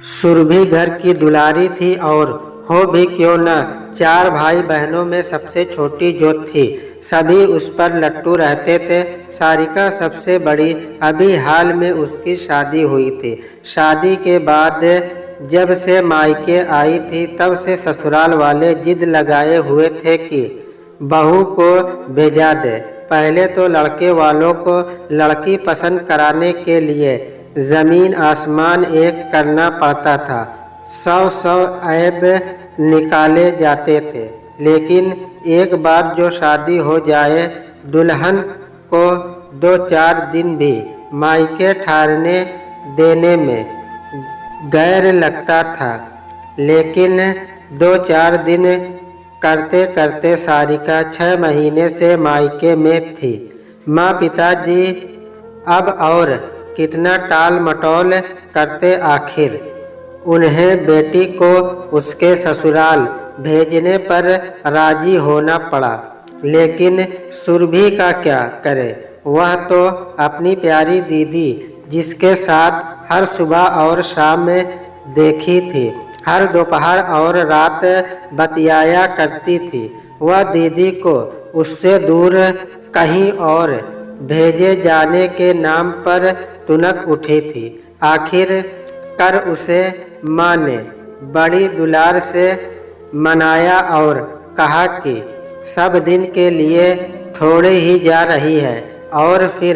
सुरभि घर की दुलारी थी और हो भी क्यों न, 4 भाई बहनों में सबसे छोटी जो थी। सभी उस पर लट्टू रहते थे। सारिका सबसे बड़ी। अभी हाल में उसकी शादी हुई थी। शादी के बाद जब से मायके आई थी तब से ससुराल वाले जिद लगाए हुए थे कि बहू को भेजा दे। पहले तो लड़के वालों को लड़की पसंद कराने के लिए जमीन आसमान एक करना पड़ता था। 100 ऐब निकाले जाते थे, लेकिन एक बार जो शादी हो जाए दुल्हन को 2-4 दिन भी मायके ठहरने देने में गैर लगता था। लेकिन 2-4 दिन करते करते सारिका 6 महीने से मायके में थी। माँ पिताजी अब और कितना टाल मटोल करते, आखिर उन्हें बेटी को उसके ससुराल भेजने पर राजी होना पड़ा। लेकिन सुरभि का क्या करे, वह तो अपनी प्यारी दीदी जिसके साथ हर सुबह और शाम में देखी थी, हर दोपहर और रात बतियाया करती थी, वह दीदी को उससे दूर कहीं और भेजे जाने के नाम पर तुनक उठी थी। आखिर कर उसे माँ ने बड़ी दुलार से मनाया और कहा कि सब दिन के लिए थोड़े ही जा रही है और फिर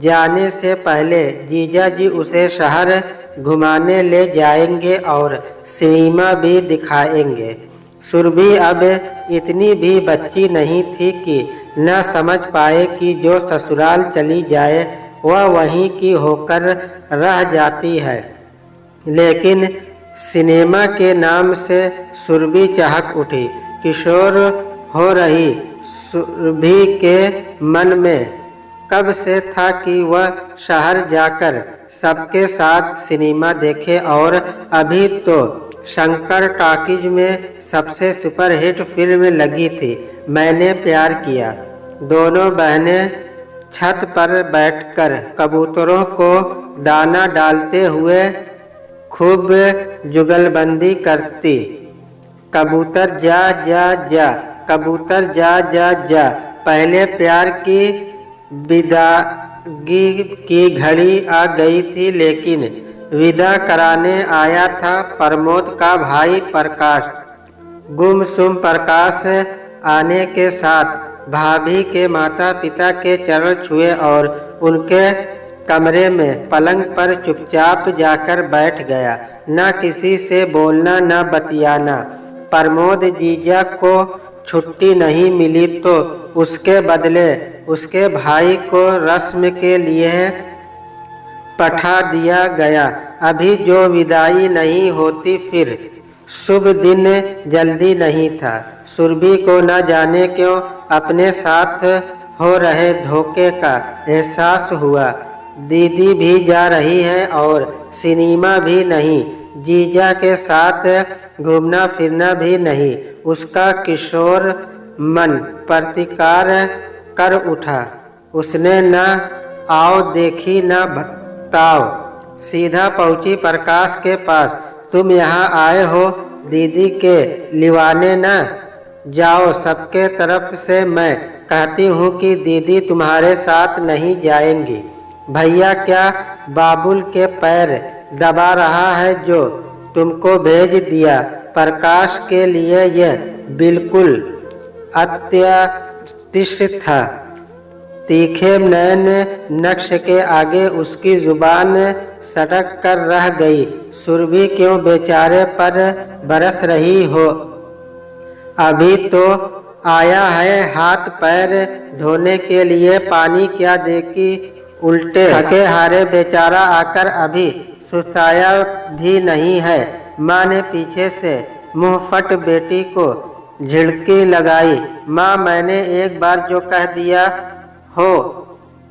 जाने से पहले जीजा जी उसे शहर घुमाने ले जाएंगे और सिनेमा भी दिखाएंगे। सुरभि अब इतनी भी बच्ची नहीं थी कि न समझ पाए कि जो ससुराल चली जाए वह वहीं की होकर रह जाती है। लेकिन सिनेमा के नाम से सुरभि चहक उठी। किशोर हो रही सुरभि के मन में कब से था कि वह शहर जाकर सबके साथ सिनेमा देखे, और अभी तो शंकर टॉकीज में सबसे सुपरहिट फिल्म लगी थी मैंने प्यार किया। दोनों बहनें छत पर बैठकर कबूतरों को दाना डालते हुए खूब जुगलबंदी करती। कबूतर जा जा जा, कबूतर जा जा जा। पहले प्यार की विदागी की घड़ी आ गई थी, लेकिन विदा कराने आया था प्रमोद का भाई प्रकाश। गुमसुम प्रकाश आने के साथ भाभी के माता पिता के चरण छुए और उनके कमरे में पलंग पर चुपचाप जाकर बैठ गया। न किसी से बोलना न बतियाना। प्रमोद जीजा को छुट्टी नहीं मिली तो उसके बदले उसके भाई को रस्म के लिए पठा दिया गया। अभी जो विदाई नहीं होती फिर शुभ दिन जल्दी नहीं था। सुरभि को न जाने क्यों अपने साथ हो रहे धोखे का एहसास हुआ। दीदी भी जा रही है और सिनेमा भी नहीं, जीजा के साथ घूमना फिरना भी नहीं। उसका किशोर मन प्रतिकार कर उठा। उसने न आओ देखी न बताओ, सीधा पहुंची प्रकाश के पास। तुम यहाँ आए हो दीदी के लिवाने न? जाओ, सबके तरफ से मैं कहती हूँ कि दीदी तुम्हारे साथ नहीं जाएंगी। भैया क्या बाबुल के पैर दबा रहा है जो तुमको भेज दिया। प्रकाश के लिए यह बिल्कुल अत्यतिष्ट था। तीखे नैन नक्श के आगे उसकी जुबान सटक कर रह गई। सुरभि क्यों बेचारे पर बरस रही हो? अभी तो आया है हाथ पैर धोने के लिए, पानी क्या देखी? उल्टे थके हारे बेचारा आकर अभी सुसाया भी नहीं है। माँ ने पीछे से मुंह फट बेटी को झिड़की लगाई। माँ, मैंने एक बार जो कह दिया हो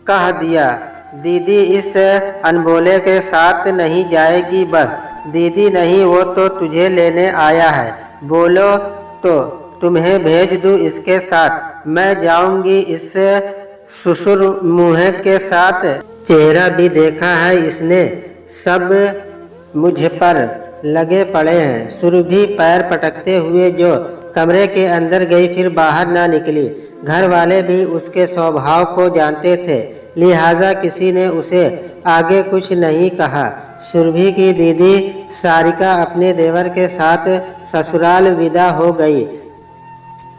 कह दिया। दीदी इस अनबोले के साथ नहीं जाएगी। बस दीदी नहीं, वो तो तुझे लेने आया है। बोलो तो तुम्हें भेज दूँ इसके साथ। मैं जाऊंगी इस ससुर मुँह के साथ। चेहरा भी देखा है इसने, सब मुझ पर लगे पड़े हैं। सुरभि पैर पटकते हुए जो कमरे के अंदर गई, फिर बाहर ना निकली। घर वाले भी उसके स्वभाव को जानते थे, लिहाजा किसी ने उसे आगे कुछ नहीं कहा। सुरभि की दीदी सारिका अपने देवर के साथ ससुराल विदा हो गई।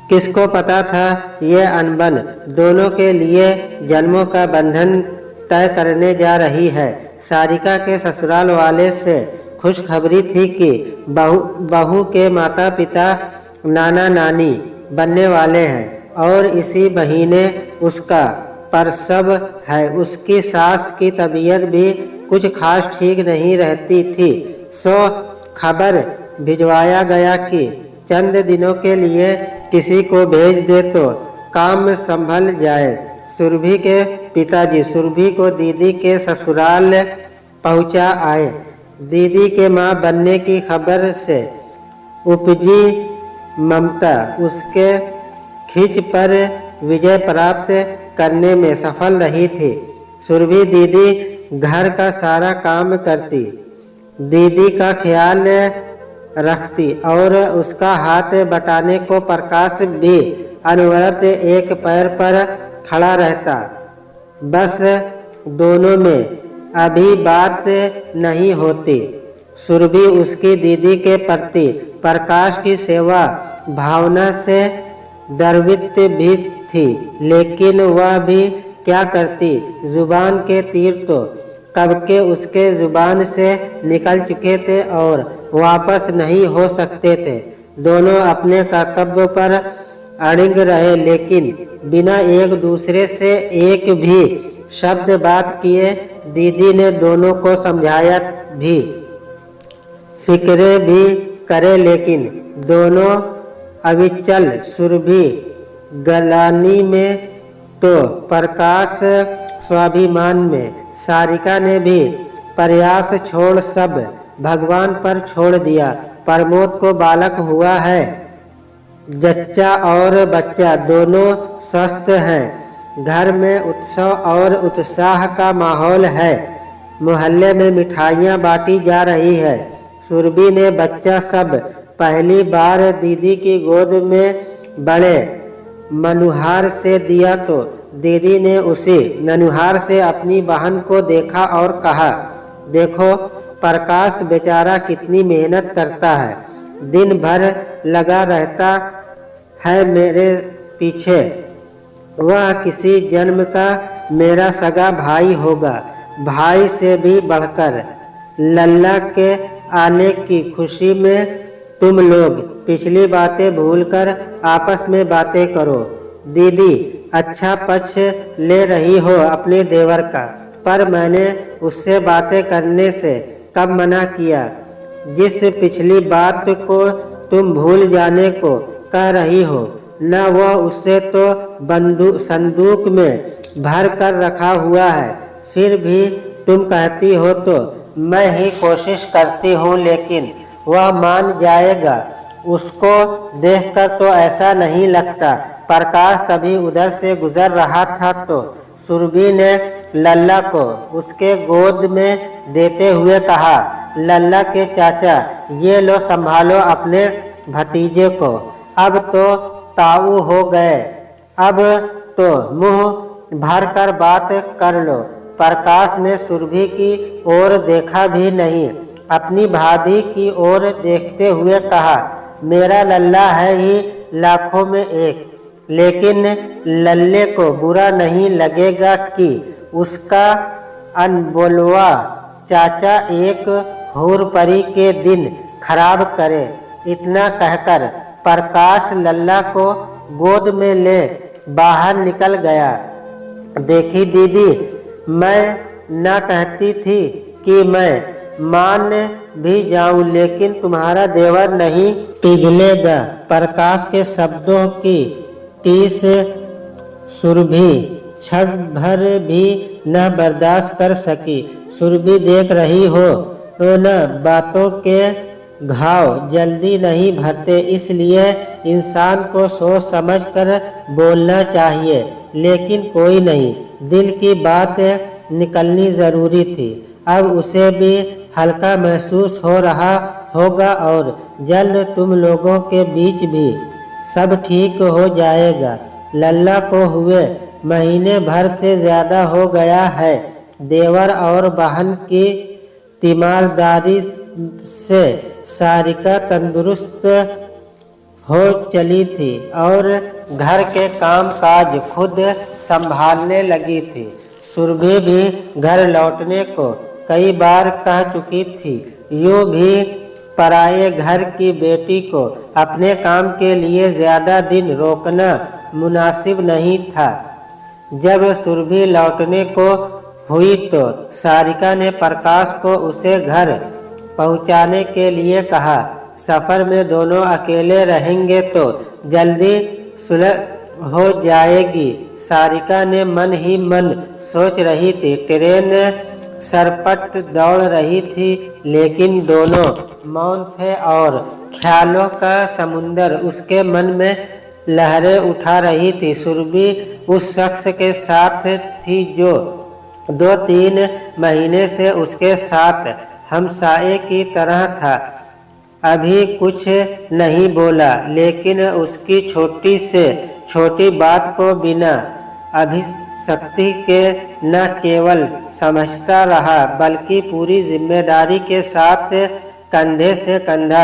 किसको पता था ये अनबन दोनों के लिए जन्मों का बंधन तय करने जा रही है। सारिका के ससुराल वाले से खुशखबरी थी कि बहू के माता पिता नाना नानी बनने वाले हैं और इसी महीने उसका प्रसव है। उसकी सास की तबीयत भी कुछ खास ठीक नहीं रहती थी, सो खबर भिजवाया गया कि चंद दिनों के लिए किसी को भेज दे तो काम संभल जाए। सुरभि के पिताजी सुरभि को दीदी के ससुराल पहुंचा आए। दीदी के मां बनने की खबर से उपजी ममता उसके खिंच पर विजय प्राप्त करने में सफल रही थी। सुरभि दीदी घर का सारा काम करती, दीदी का ख्याल रखती और उसका हाथ बटाने को प्रकाश भी अनवरत एक पैर पर खड़ा रहता। बस दोनों में अभी बात नहीं होती। सुरभि उसकी दीदी के प्रति प्रकाश की सेवा भावना से द्रवित भी थी, लेकिन वह भी क्या करती। जुबान के तीर तो कब के उसके जुबान से निकल चुके थे और वापस नहीं हो सकते थे। दोनों अपने कर्तव्य पर अड़िग रहे, लेकिन बिना एक दूसरे से एक भी शब्द बात किए। दीदी ने दोनों को समझाया भी, फिक्रे भी करे, लेकिन दोनों अविचल। सुरभि गलानी में तो प्रकाश स्वाभिमान में। सारिका ने भी प्रयास छोड़ सब भगवान पर छोड़ दिया। प्रमोद को बालक हुआ है, जच्चा और बच्चा दोनों स्वस्थ हैं। घर में उत्सव और उत्साह का माहौल है। मोहल्ले में मिठाइयाँ बांटी जा रही है। सुरभि ने बच्चा सब पहली बार दीदी की गोद में बड़े मनुहार से दिया तो दीदी ने उसी ननुहार से अपनी बहन को देखा और कहा, देखो प्रकाश बेचारा कितनी मेहनत करता है, दिन भर लगा रहता है मेरे पीछे। वह किसी जन्म का मेरा सगा भाई होगा। भाई से भी बढ़कर लल्ला के आने की खुशी में तुम लोग पिछली बातें भूलकर आपस में बातें करो। दीदी अच्छा पक्ष ले रही हो अपने देवर का, पर मैंने उससे बातें करने से कब मना किया। जिस पिछली बात को तुम भूल जाने को कह रही हो, न वह उससे तो संदूक में भर कर रखा हुआ है, फिर भी तुम कहती हो तो मैं ही कोशिश करती हूँ, लेकिन वह मान जाएगा। उसको देखकर तो ऐसा नहीं लगता। प्रकाश तभी उधर से गुजर रहा था तो सुरभि ने लल्ला को उसके गोद में देते हुए कहा, लल्ला के चाचा, ये लो संभालो अपने भतीजे को। अब तो ताऊ हो गए, अब तो मुंह भर कर बात कर लो। प्रकाश ने सुरभि की ओर देखा भी नहीं, अपनी भाभी की ओर देखते हुए कहा, मेरा लल्ला है ही लाखों में एक, लेकिन लल्ले को बुरा नहीं लगेगा कि उसका अनबोलवा चाचा एक हूर परी के दिन खराब करे। इतना कहकर प्रकाश लल्ला को गोद में ले बाहर निकल गया। देखी दीदी, मैं न कहती थी कि मैं मान भी जाऊं, लेकिन तुम्हारा देवर नहीं पिघलेगा। प्रकाश के शब्दों की टीस सुरभि क्षण भर भी न बर्दाश्त कर सकी। सुरभि देख रही हो न, बातों के घाव जल्दी नहीं भरते, इसलिए इंसान को सोच समझ कर बोलना चाहिए। लेकिन कोई नहीं, दिल की बात निकलनी ज़रूरी थी। अब उसे भी हल्का महसूस हो रहा होगा और जल्द तुम लोगों के बीच भी सब ठीक हो जाएगा। लल्ला को हुए महीने भर से ज़्यादा हो गया है। देवर और बहन की तीमारदारी से सारिका तंदुरुस्त हो चली थी और घर के काम काज खुद संभालने लगी थी। सुरभि भी घर लौटने को कई बार कह चुकी थी। यूँ भी पराये घर की बेटी को अपने काम के लिए ज़्यादा दिन रोकना मुनासिब नहीं था। जब सुरभि लौटने को हुई तो सारिका ने प्रकाश को उसे घर पहुंचाने के लिए कहा। सफ़र में दोनों अकेले रहेंगे तो जल्दी सुलह हो जाएगी, सारिका ने मन ही मन सोच रही थी। ट्रेन सरपट दौड़ रही थी लेकिन दोनों मौन थे और ख्यालों का समुंदर उसके मन में लहरें उठा रही थी। सुरभि उस शख्स के साथ थी जो 2-3 महीने से उसके साथ हमसाए की तरह था। अभी कुछ नहीं बोला लेकिन उसकी छोटी से छोटी बात को बिना अभिशक्ति के न केवल समझता रहा बल्कि पूरी जिम्मेदारी के साथ कंधे से कंधा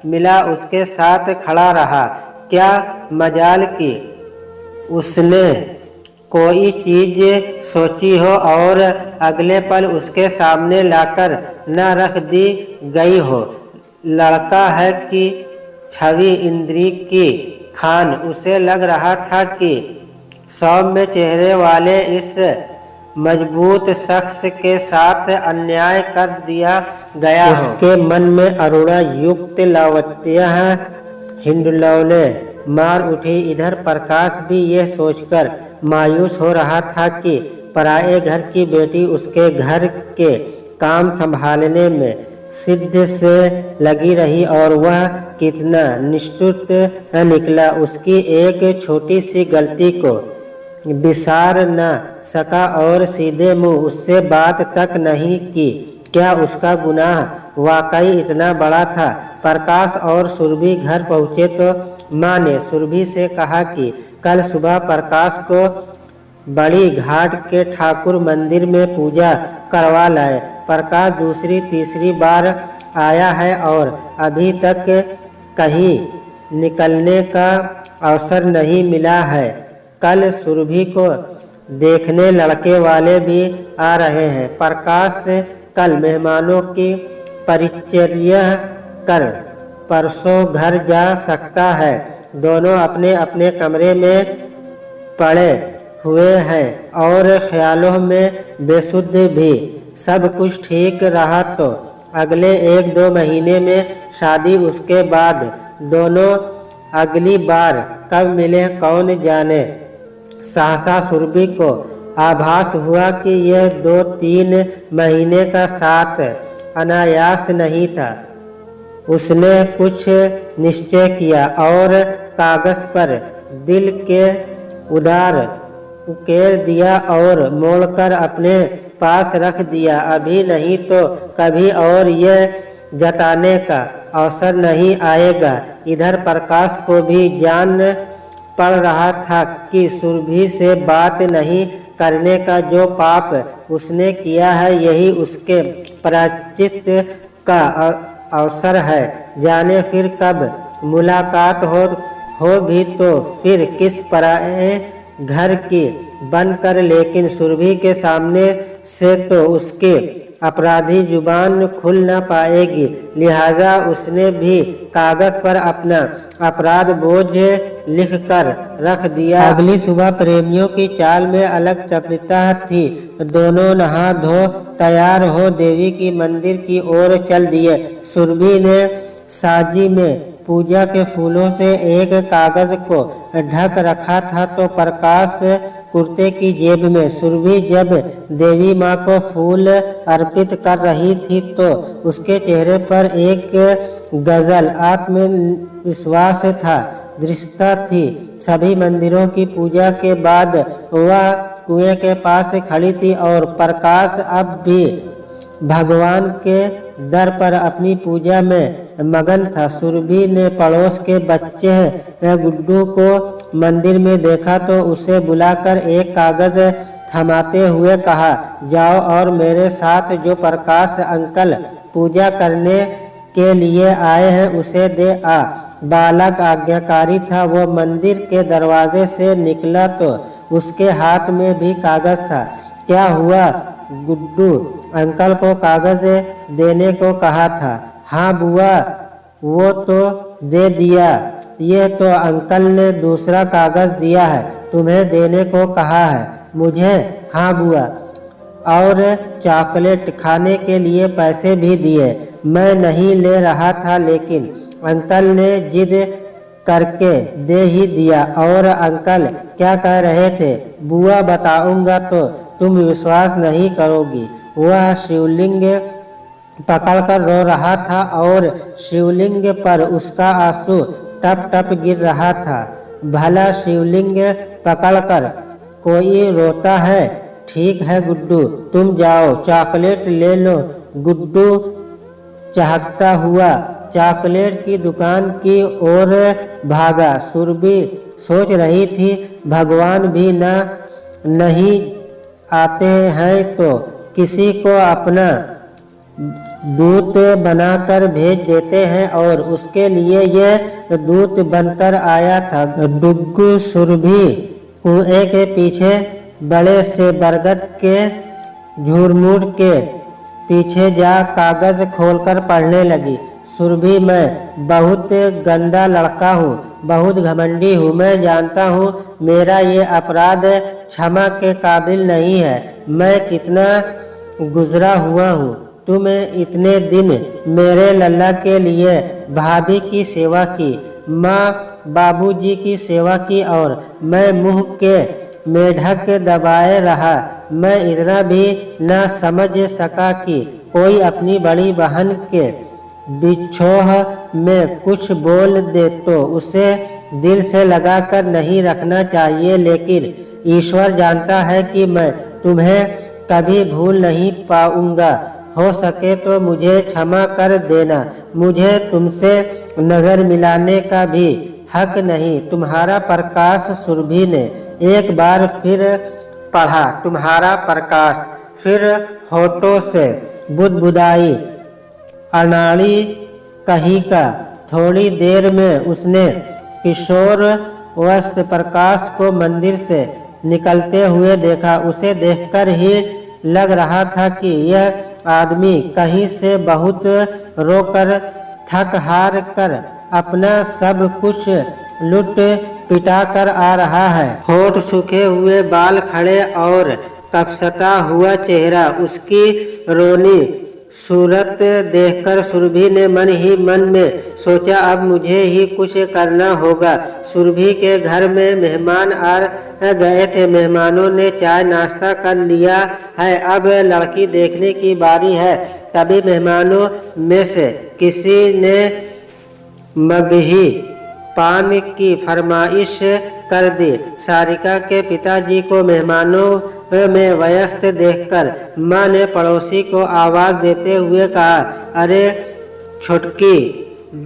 मिला उसके साथ खड़ा रहा। क्या मजाल की उसने कोई चीज़ सोची हो और अगले पल उसके सामने लाकर न रख दी गई हो। लड़का है कि छवि इंद्री की खान उसे लग रहा था कि सौम्य चेहरे वाले इस मजबूत शख्स के साथ अन्याय कर दिया गया। उसके मन में अरुणा युक्त लावण्य हिंडोले मार उठी। इधर प्रकाश भी यह सोचकर मायूस हो रहा था कि पराये घर की बेटी उसके घर के काम संभालने में सिद्ध से लगी रही और वह कितना निष्ठुर निकला। उसकी एक छोटी सी गलती को विसार न सका और सीधे मुंह उससे बात तक नहीं की। क्या उसका गुनाह वाकई इतना बड़ा था? प्रकाश और सुरभि घर पहुँचे तो माँ ने सुरभि से कहा कि कल सुबह प्रकाश को बड़ी घाट के ठाकुर मंदिर में पूजा करवा लाए। प्रकाश दूसरी तीसरी बार आया है और अभी तक कहीं निकलने का अवसर नहीं मिला है। कल सुरभि को देखने लड़के वाले भी आ रहे हैं। प्रकाश कल मेहमानों की परिचर्या कर परसों घर जा सकता है। दोनों अपने अपने कमरे में पड़े हुए हैं और ख्यालों में बेसुध भी। सब कुछ ठीक रहा तो अगले 1-2 महीने में शादी, उसके बाद दोनों अगली बार कब मिले कौन जाने। सहसा सुरभि को आभास हुआ कि यह 2-3 महीने का साथ अनायास नहीं था। उसने कुछ निश्चय किया और कागज पर दिल के उधार उकेर दिया और मोड़कर अपने पास रख दिया। अभी नहीं तो कभी और यह जताने का अवसर नहीं आएगा। इधर प्रकाश को भी जान पड़ रहा था कि सुरभि से बात नहीं करने का जो पाप उसने किया है यही उसके प्रायश्चित का अवसर है। जाने फिर कब मुलाकात हो भी तो फिर किस पराये घर की बनकर। लेकिन सुरभि के सामने से तो उसकी अपराधी जुबान खुल न पाएगी, लिहाजा उसने भी कागज पर अपना अपराध बोझ लिखकर रख दिया। अगली सुबह प्रेमियों की चाल में अलग चपलता थी। दोनों नहा धो तैयार हो देवी की मंदिर की ओर चल दिए। सुरभि ने साजी में पूजा के फूलों से एक कागज को ढक रखा था तो प्रकाश कुर्ते की जेब में। सुरभि जब देवी माँ को फूल अर्पित कर रही थी तो उसके चेहरे पर एक गजल आत्मविश्वास था, दृढ़ता थी। सभी मंदिरों की पूजा के बाद वह कुएं के पास खड़ी थी और प्रकाश अब भी भगवान के दर पर अपनी पूजा में मगन था। सुरभि ने पड़ोस के बच्चे गुड्डू को मंदिर में देखा तो उसे बुलाकर एक कागज थमाते हुए कहा, जाओ और मेरे साथ जो प्रकाश अंकल पूजा करने के लिए आए हैं उसे दे आ। बालक आज्ञाकारी था। वो मंदिर के दरवाजे से निकला तो उसके हाथ में भी कागज था। क्या हुआ? गुड्डू अंकल को कागज देने को कहा था। हाँ बुआ, वो तो दे दिया। ये तो अंकल ने दूसरा कागज दिया है, तुम्हें देने को कहा है। मुझे? हाँ बुआ। और चॉकलेट खाने के लिए पैसे भी दिए। मैं नहीं ले रहा था लेकिन अंकल ने जिद करके दे ही दिया। और अंकल क्या कह रहे थे? बुआ बताऊंगा तो तुम विश्वास नहीं करोगी। वह शिवलिंग पकड़कर रो रहा था और शिवलिंग पर उसका आंसू टप टप गिर रहा था। भला शिवलिंग पकड़कर कोई रोता है? ठीक है गुड्डू, तुम जाओ चॉकलेट ले लो। गुड्डू चहकता हुआ चॉकलेट की दुकान की ओर भागा। सुरभि सोच रही थी, भगवान भी नहीं आते हैं तो किसी को अपना दूत बनाकर भेज देते हैं और उसके लिए यह दूत बनकर आया था। डुग्गू सुरभि कुएं के पीछे बड़े से बरगद के झुरमुट के पीछे जा कागज खोलकर पढ़ने लगी। सुरभि, मैं बहुत गंदा लड़का हूँ, बहुत घमंडी हूँ। मैं जानता हूँ मेरा ये अपराध क्षमा के काबिल नहीं है। मैं कितना गुजरा हुआ हूँ। तुम इतने दिन मेरे लल्ला के लिए भाभी की सेवा की, माँ बाबूजी की सेवा की और मैं मुँह के मेढक दबाए रहा। मैं इतना भी न समझ सका कि कोई अपनी बड़ी बहन के बिछोह में कुछ बोल दे तो उसे दिल से लगाकर नहीं रखना चाहिए। लेकिन ईश्वर जानता है कि मैं तुम्हें कभी भूल नहीं पाऊंगा। हो सके तो मुझे क्षमा कर देना। मुझे तुमसे नज़र मिलाने का भी हक नहीं। तुम्हारा प्रकाश। सुरभि ने एक बार फिर पढ़ा, तुम्हारा प्रकाश। फिर होठों से बुदबुदाई अनाड़ी कही का। थोड़ी देर में उसने किशोर वश प्रकाश को मंदिर से निकलते हुए देखा। उसे देखकर ही लग रहा था कि यह आदमी कहीं से बहुत रोकर थक हार कर अपना सब कुछ लुट पिटा कर आ रहा है। होठ सूखे हुए बाल खड़े और कपसता हुआ चेहरा, उसकी रोनी सूरत देखकर सुरभि ने मन ही मन में सोचा, अब मुझे ही कुछ करना होगा। सुरभि के घर में मेहमान आ गए थे। मेहमानों ने चाय नाश्ता कर लिया है। अब लड़की देखने की बारी है। तभी मेहमानों में से किसी ने मगही पान की फरमाइश कर दी। सारिका के पिताजी को मेहमानों में व्यस्त देखकर माँ ने पड़ोसी को आवाज देते हुए कहा, अरे छुटकी,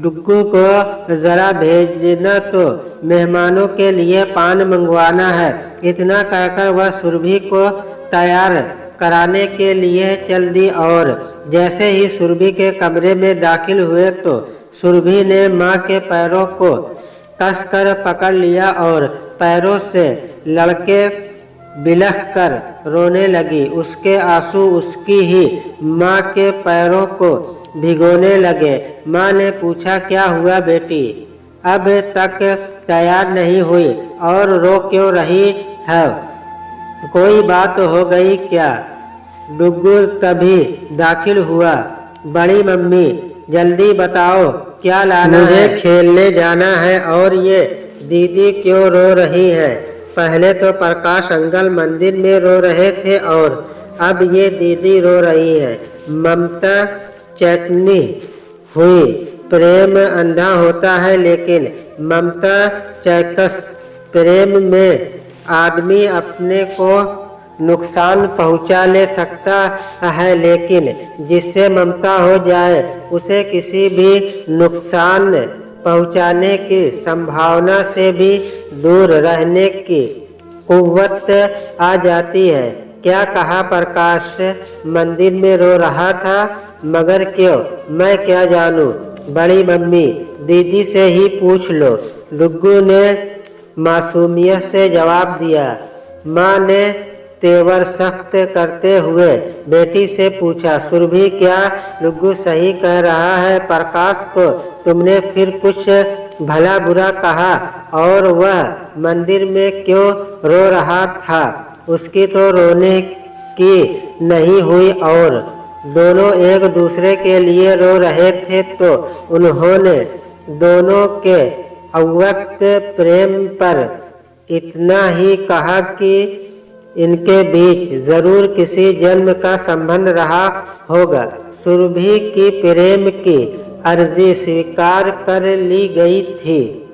डुग्गू को जरा भेजना तो मेहमानों के लिए पान मंगवाना है। इतना कहकर वह सुरभि को तैयार कराने के लिए चल दी और जैसे ही सुरभि के कमरे में दाखिल हुए तो सुरभि ने माँ के पैरों को कसकर पकड़ लिया और पैरों से लड़के बिलख कर रोने लगी। उसके आंसू उसकी ही माँ के पैरों को भिगोने लगे। माँ ने पूछा, क्या हुआ बेटी, अब तक तैयार नहीं हुई और रो क्यों रही है? कोई बात हो गई क्या? डुग्गू तभी दाखिल हुआ। बड़ी मम्मी, जल्दी बताओ क्या लाना है? मुझे खेलने जाना है। और ये दीदी क्यों रो रही है? पहले तो प्रकाश अंकल मंदिर में रो रहे थे और अब ये दीदी रो रही है। ममता चटनी हुई। प्रेम अंधा होता है लेकिन ममता चौकस। प्रेम में आदमी अपने को नुकसान पहुंचा ले सकता है, लेकिन जिससे ममता हो जाए उसे किसी भी नुकसान पहुंचाने की संभावना से भी दूर रहने की कुव्वत आ जाती है। क्या कहा प्रकाश? मंदिर में रो रहा था, मगर क्यों? मैं क्या जानूं? बड़ी मम्मी, दीदी से ही पूछ लो, डुग्गू ने मासूमियत से जवाब दिया। माँ ने तेवर सख्त करते हुए बेटी से पूछा, सुरभि, क्या डुग्गू सही कह रहा है? प्रकाश को तुमने फिर कुछ भला बुरा कहा? और वह मंदिर में क्यों रो रहा था? उसकी तो रोने की नहीं हुई, और दोनों एक दूसरे के लिए रो रहे थे, तो उन्होंने दोनों के अव्यक्त प्रेम पर इतना ही कहा कि इनके बीच जरूर किसी जन्म का संबंध रहा होगा। सुरभि की प्रेम की अर्जी स्वीकार कर ली गई थी।